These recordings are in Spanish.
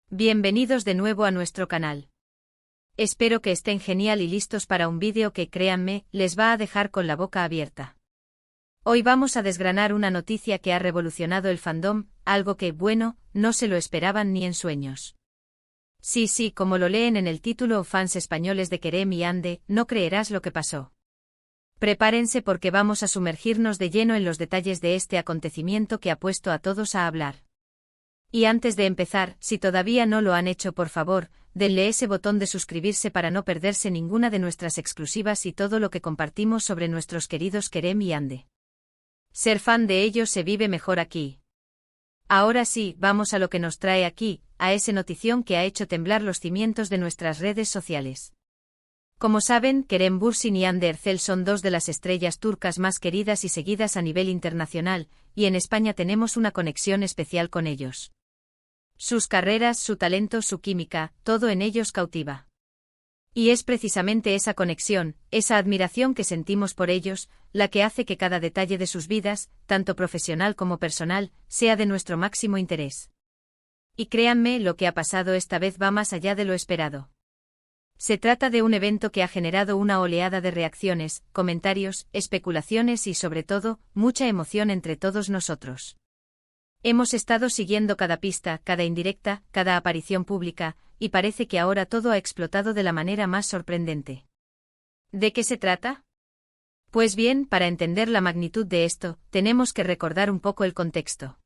Bienvenidos de nuevo a nuestro canal. Espero que estén genial y listos para un vídeo que, créanme, les va a dejar con la boca abierta. Hoy vamos a desgranar una noticia que ha revolucionado el fandom, algo que, bueno, no se lo esperaban ni en sueños. Sí, como lo leen en el título, fans españoles de Kerem y Ande, no creerás lo que pasó. Prepárense porque vamos a sumergirnos de lleno en los detalles de este acontecimiento que ha puesto a todos a hablar. Y antes de empezar, si todavía no lo han hecho, por favor, denle ese botón de suscribirse para no perderse ninguna de nuestras exclusivas y todo lo que compartimos sobre nuestros queridos Kerem y Ande. Ser fan de ellos se vive mejor aquí. Ahora sí, vamos a lo que nos trae aquí, a esa notición que ha hecho temblar los cimientos de nuestras redes sociales. Como saben, Kerem Bürsin y Hande Erçel son dos de las estrellas turcas más queridas y seguidas a nivel internacional, y en España tenemos una conexión especial con ellos. Sus carreras, su talento, su química, todo en ellos cautiva. Y es precisamente esa conexión, esa admiración que sentimos por ellos, la que hace que cada detalle de sus vidas, tanto profesional como personal, sea de nuestro máximo interés. Y créanme, lo que ha pasado esta vez va más allá de lo esperado. Se trata de un evento que ha generado una oleada de reacciones, comentarios, especulaciones y sobre todo, mucha emoción entre todos nosotros. Hemos estado siguiendo cada pista, cada indirecta, cada aparición pública, y parece que ahora todo ha explotado de la manera más sorprendente. ¿De qué se trata? Pues bien, para entender la magnitud de esto, tenemos que recordar un poco el contexto.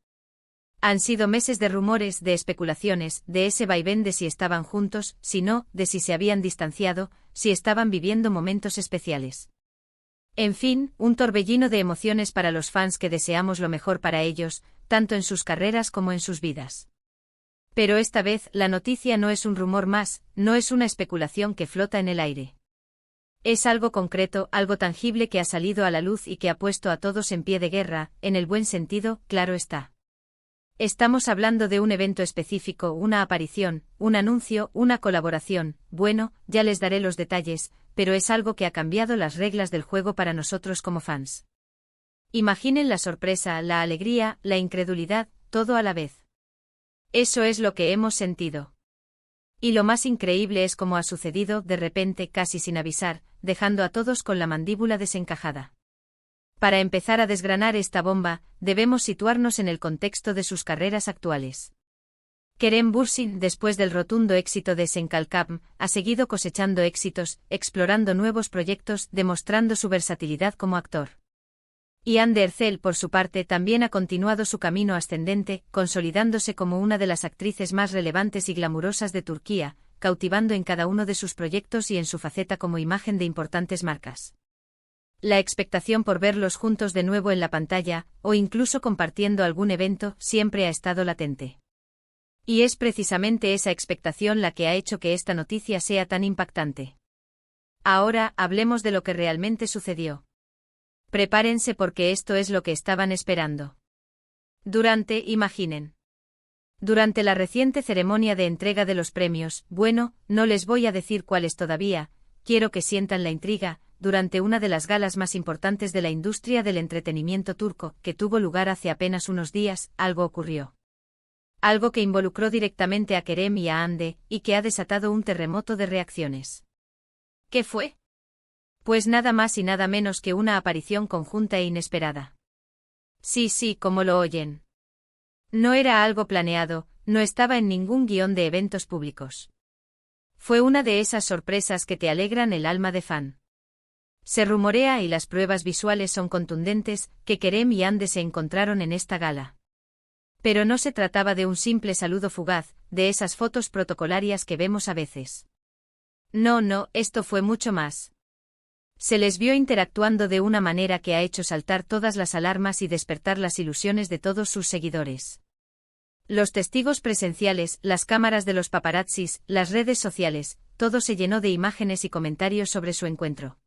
Han sido meses de rumores, de especulaciones, de ese vaivén de si estaban juntos, si no, de si se habían distanciado, si estaban viviendo momentos especiales. En fin, un torbellino de emociones para los fans que deseamos lo mejor para ellos, tanto en sus carreras como en sus vidas. Pero esta vez, la noticia no es un rumor más, no es una especulación que flota en el aire. Es algo concreto, algo tangible que ha salido a la luz y que ha puesto a todos en pie de guerra, en el buen sentido, claro está. Estamos hablando de un evento específico, una aparición, un anuncio, una colaboración, bueno, ya les daré los detalles, pero es algo que ha cambiado las reglas del juego para nosotros como fans. Imaginen la sorpresa, la alegría, la incredulidad, todo a la vez. Eso es lo que hemos sentido. Y lo más increíble es cómo ha sucedido, de repente, casi sin avisar, dejando a todos con la mandíbula desencajada. Para empezar a desgranar esta bomba, debemos situarnos en el contexto de sus carreras actuales. Kerem Bürsin, después del rotundo éxito de Senkalkam, ha seguido cosechando éxitos, explorando nuevos proyectos, demostrando su versatilidad como actor. Y Hande Erçel, por su parte, también ha continuado su camino ascendente, consolidándose como una de las actrices más relevantes y glamurosas de Turquía, cautivando en cada uno de sus proyectos y en su faceta como imagen de importantes marcas. La expectación por verlos juntos de nuevo en la pantalla, o incluso compartiendo algún evento, siempre ha estado latente. Y es precisamente esa expectación la que ha hecho que esta noticia sea tan impactante. Ahora, hablemos de lo que realmente sucedió. Prepárense porque esto es lo que estaban esperando. Imaginen. Durante la reciente ceremonia de entrega de los premios, bueno, no les voy a decir cuáles todavía, quiero que sientan la intriga, durante una de las galas más importantes de la industria del entretenimiento turco, que tuvo lugar hace apenas unos días, algo ocurrió. Algo que involucró directamente a Kerem y a Hande, y que ha desatado un terremoto de reacciones. ¿Qué fue? Pues nada más y nada menos que una aparición conjunta e inesperada. Sí, como lo oyen. No era algo planeado, no estaba en ningún guión de eventos públicos. Fue una de esas sorpresas que te alegran el alma de fan. Se rumorea, y las pruebas visuales son contundentes, que Kerem y Hande se encontraron en esta gala. Pero no se trataba de un simple saludo fugaz, de esas fotos protocolarias que vemos a veces. No, esto fue mucho más. Se les vio interactuando de una manera que ha hecho saltar todas las alarmas y despertar las ilusiones de todos sus seguidores. Los testigos presenciales, las cámaras de los paparazzis, las redes sociales, todo se llenó de imágenes y comentarios sobre su encuentro.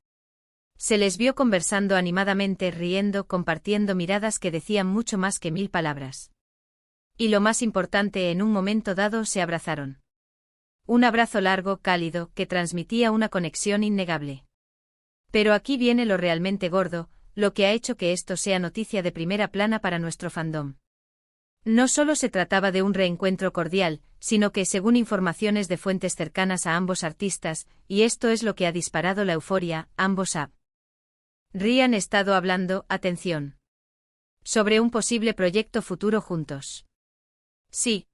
Se les vio conversando animadamente, riendo, compartiendo miradas que decían mucho más que 1000 palabras. Y lo más importante, en un momento dado se abrazaron. Un abrazo largo, cálido, que transmitía una conexión innegable. Pero aquí viene lo realmente gordo, lo que ha hecho que esto sea noticia de primera plana para nuestro fandom. No solo se trataba de un reencuentro cordial, sino que, según informaciones de fuentes cercanas a ambos artistas, y esto es lo que ha disparado la euforia, ambos habrían estado hablando, atención, sobre un posible proyecto futuro juntos. Sí.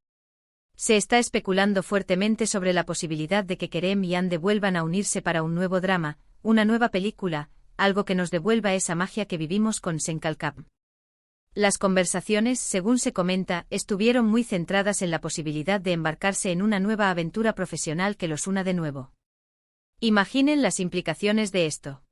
Se está especulando fuertemente sobre la posibilidad de que Kerem y Ande vuelvan a unirse para un nuevo drama, una nueva película, algo que nos devuelva esa magia que vivimos con Senkalkap. Las conversaciones, según se comenta, estuvieron muy centradas en la posibilidad de embarcarse en una nueva aventura profesional que los una de nuevo. Imaginen las implicaciones de esto.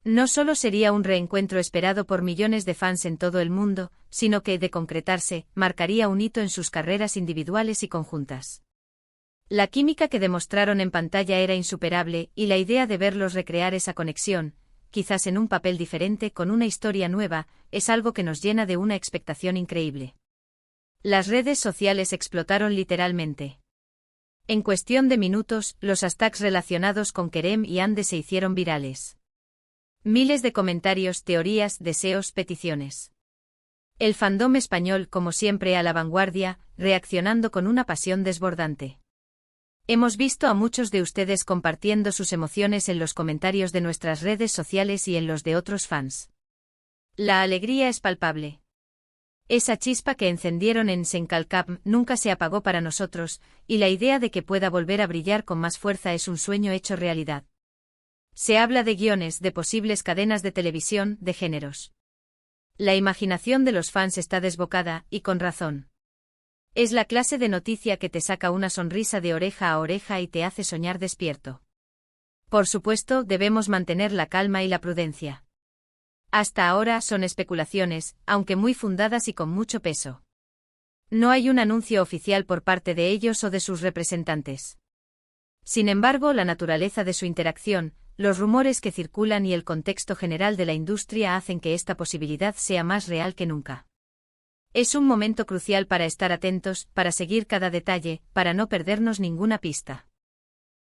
No solo sería un reencuentro esperado por millones de fans en todo el mundo, sino que, de concretarse, marcaría un hito en sus carreras individuales y conjuntas. La química que demostraron en pantalla era insuperable, y la idea de verlos recrear esa conexión, quizás en un papel diferente con una historia nueva, es algo que nos llena de una expectación increíble. Las redes sociales explotaron literalmente. En cuestión de minutos, los hashtags relacionados con Kerem y Ande se hicieron virales. Miles de comentarios, teorías, deseos, peticiones. El fandom español, como siempre, a la vanguardia, reaccionando con una pasión desbordante. Hemos visto a muchos de ustedes compartiendo sus emociones en los comentarios de nuestras redes sociales y en los de otros fans. La alegría es palpable. Esa chispa que encendieron en Senkalkap nunca se apagó para nosotros, y la idea de que pueda volver a brillar con más fuerza es un sueño hecho realidad. Se habla de guiones, de posibles cadenas de televisión, de géneros. La imaginación de los fans está desbocada, y con razón. Es la clase de noticia que te saca una sonrisa de oreja a oreja y te hace soñar despierto. Por supuesto, debemos mantener la calma y la prudencia. Hasta ahora son especulaciones, aunque muy fundadas y con mucho peso. No hay un anuncio oficial por parte de ellos o de sus representantes. Sin embargo, la naturaleza de su interacción, los rumores que circulan y el contexto general de la industria hacen que esta posibilidad sea más real que nunca. Es un momento crucial para estar atentos, para seguir cada detalle, para no perdernos ninguna pista.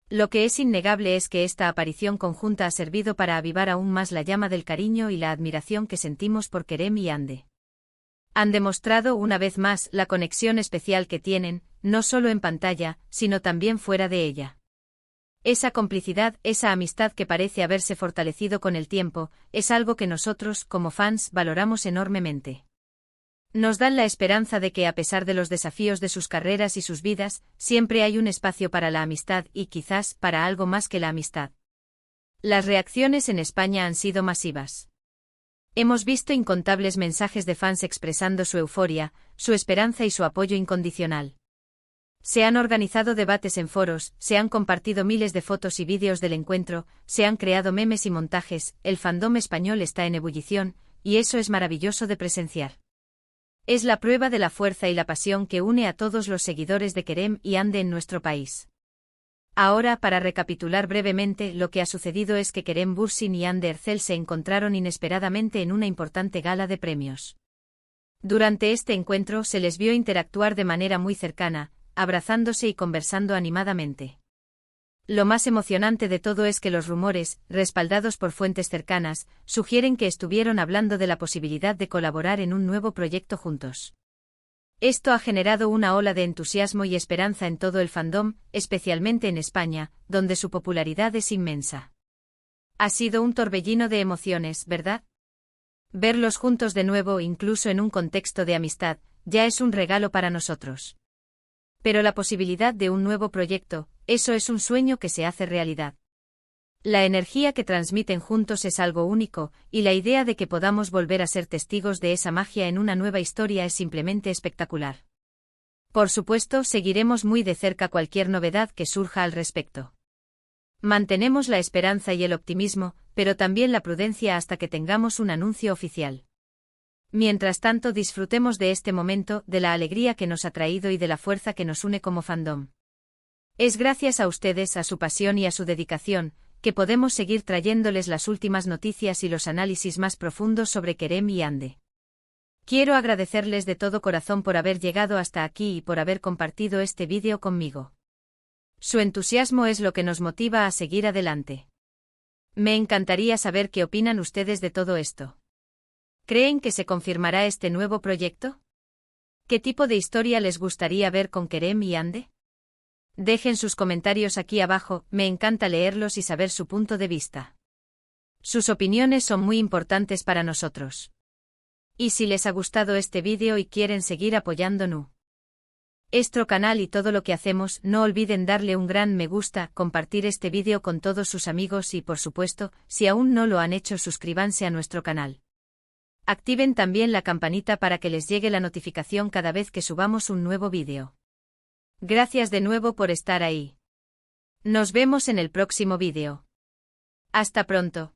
Lo que es innegable es que esta aparición conjunta ha servido para avivar aún más la llama del cariño y la admiración que sentimos por Kerem y Ande. Han demostrado una vez más la conexión especial que tienen, no solo en pantalla, sino también fuera de ella. Esa complicidad, esa amistad que parece haberse fortalecido con el tiempo, es algo que nosotros, como fans, valoramos enormemente. Nos dan la esperanza de que a pesar de los desafíos de sus carreras y sus vidas, siempre hay un espacio para la amistad y quizás para algo más que la amistad. Las reacciones en España han sido masivas. Hemos visto incontables mensajes de fans expresando su euforia, su esperanza y su apoyo incondicional. Se han organizado debates en foros, se han compartido miles de fotos y vídeos del encuentro, se han creado memes y montajes, el fandom español está en ebullición, y eso es maravilloso de presenciar. Es la prueba de la fuerza y la pasión que une a todos los seguidores de Kerem y Ande en nuestro país. Ahora, para recapitular brevemente, lo que ha sucedido es que Kerem Bürsin y Ande Erçel se encontraron inesperadamente en una importante gala de premios. Durante este encuentro se les vio interactuar de manera muy cercana, abrazándose y conversando animadamente. Lo más emocionante de todo es que los rumores, respaldados por fuentes cercanas, sugieren que estuvieron hablando de la posibilidad de colaborar en un nuevo proyecto juntos. Esto ha generado una ola de entusiasmo y esperanza en todo el fandom, especialmente en España, donde su popularidad es inmensa. Ha sido un torbellino de emociones, ¿verdad? Verlos juntos de nuevo, incluso en un contexto de amistad, ya es un regalo para nosotros. Pero la posibilidad de un nuevo proyecto, eso es un sueño que se hace realidad. La energía que transmiten juntos es algo único, y la idea de que podamos volver a ser testigos de esa magia en una nueva historia es simplemente espectacular. Por supuesto, seguiremos muy de cerca cualquier novedad que surja al respecto. Mantenemos la esperanza y el optimismo, pero también la prudencia hasta que tengamos un anuncio oficial. Mientras tanto, disfrutemos de este momento, de la alegría que nos ha traído y de la fuerza que nos une como fandom. Es gracias a ustedes, a su pasión y a su dedicación, que podemos seguir trayéndoles las últimas noticias y los análisis más profundos sobre Kerem y Ande. Quiero agradecerles de todo corazón por haber llegado hasta aquí y por haber compartido este vídeo conmigo. Su entusiasmo es lo que nos motiva a seguir adelante. Me encantaría saber qué opinan ustedes de todo esto. ¿Creen que se confirmará este nuevo proyecto? ¿Qué tipo de historia les gustaría ver con Kerem y Ande? Dejen sus comentarios aquí abajo, me encanta leerlos y saber su punto de vista. Sus opiniones son muy importantes para nosotros. Y si les ha gustado este vídeo y quieren seguir apoyando nuestro canal y todo lo que hacemos, no olviden darle un gran me gusta, compartir este vídeo con todos sus amigos y por supuesto, si aún no lo han hecho, suscríbanse a nuestro canal. Activen también la campanita para que les llegue la notificación cada vez que subamos un nuevo vídeo. Gracias de nuevo por estar ahí. Nos vemos en el próximo vídeo. Hasta pronto.